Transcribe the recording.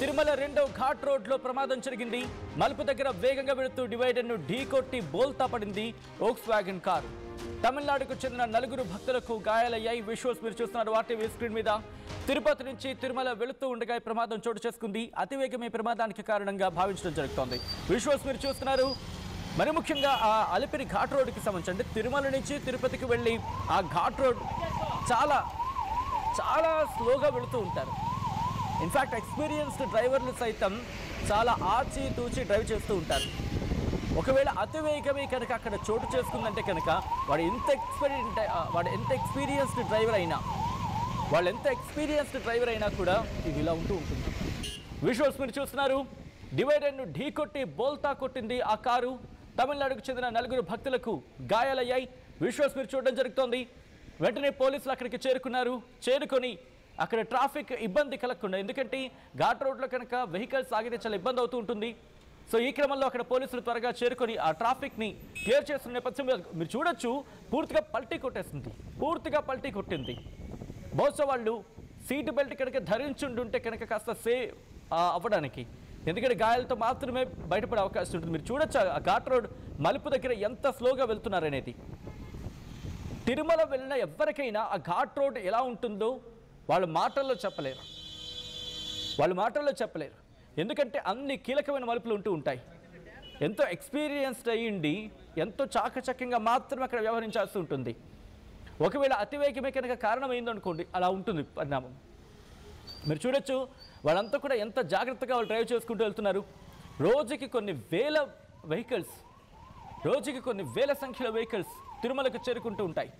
తిరుమల రెండో ఘాట్ రోడ్లో ప్రమాదం జరిగింది. మలుపు దగ్గర వేగంగా వెళుతూ డివైడర్ను ఢీకొట్టి బోల్తా పడింది వోక్స్ వ్యాగన్ కారు. తమిళనాడుకు చెందిన 4 భక్తులకు గాయాలయ్యాయి. విజువల్స్ మీరు చూస్తున్నారు ఆర్టీవీ స్క్రీన్ మీద. తిరుపతి నుంచి తిరుమల వెళుతూ ఉండగా ప్రమాదం చోటు చేసుకుంది. అతివేగమే ప్రమాదానికి కారణంగా భావించడం జరుగుతోంది. విజువల్స్ మీరు చూస్తున్నారు. మరి ముఖ్యంగా ఆ అలిపిరి ఘాట్ రోడ్డుకి సంబంధించి అంటే తిరుమల నుంచి తిరుపతికి వెళ్ళి ఆ ఘాట్ రోడ్ చాలా చాలా స్లోగా వెళుతూ ఉంటారు. ఇన్ఫ్యాక్ట్ ఎక్స్పీరియన్స్డ్ డ్రైవర్లు సైతం చాలా ఆచితూచి డ్రైవ్ చేస్తూ ఉంటారు. ఒకవేళ అతివేగమే కనుక అక్కడ చోటు చేసుకుందంటే కనుక వాడు ఎంత ఎక్స్పీరియన్స్డ్ డ్రైవర్ అయినా కూడా ఇది ఇలా ఉంటూ ఉంటుంది. విజువల్స్ మీరు చూస్తున్నారు. డివైడర్ను ఢీకొట్టి బోల్తా కొట్టింది ఆ కారు. తమిళనాడుకు చెందిన 4 భక్తులకు గాయాలయ్యాయి. విజువల్స్ మీరు చూడడం జరుగుతోంది. వెంటనే పోలీసులు అక్కడికి చేరుకొని అక్కడ ట్రాఫిక్ ఇబ్బంది కలగకుండా, ఎందుకంటే ఘాట్ రోడ్లో కనుక వెహికల్స్ ఆగితే చాలా ఇబ్బంది అవుతూ ఉంటుంది. సో ఈ క్రమంలో అక్కడ పోలీసులు త్వరగా చేరుకొని ఆ ట్రాఫిక్ని క్లియర్ చేస్తున్న నేపథ్యంలో మీరు చూడొచ్చు పూర్తిగా పల్టీ కొట్టింది. బహుశా వాళ్ళు సీటు బెల్ట్ కనుక ధరించుంటుంటే కనుక కాస్త సేవ్ అవ్వడానికి, ఎందుకంటే గాయాలతో మాత్రమే బయటపడే అవకాశం ఉంటుంది. మీరు చూడొచ్చు ఆ ఘాట్ రోడ్ మలుపు దగ్గర ఎంత స్లోగా వెళ్తున్నారనేది. తిరుమల వెళ్ళిన ఎవరికైనా ఆ ఘాట్ రోడ్ ఎలా ఉంటుందో వాళ్ళ మాటల్లో చెప్పలేరు. ఎందుకంటే అన్ని కీలకమైన మలుపులు ఉంటూ ఉంటాయి. ఎంతో ఎక్స్పీరియన్స్డ్ అయ్యింది, ఎంతో చాకచక్యంగా మాత్రమే అక్కడ వ్యవహరించాల్సి ఉంటుంది. ఒకవేళ అతివేగమే కనుక కారణమైందనుకోండి, అలా ఉంటుంది పరిణామం. మీరు చూడొచ్చు వాళ్ళంతా కూడా ఎంత జాగ్రత్తగా వాళ్ళు డ్రైవ్ చేసుకుంటూ వెళ్తున్నారు. రోజుకి కొన్ని వేల సంఖ్యలో వెహికల్స్ తిరుమలకు చేరుకుంటూ ఉంటాయి.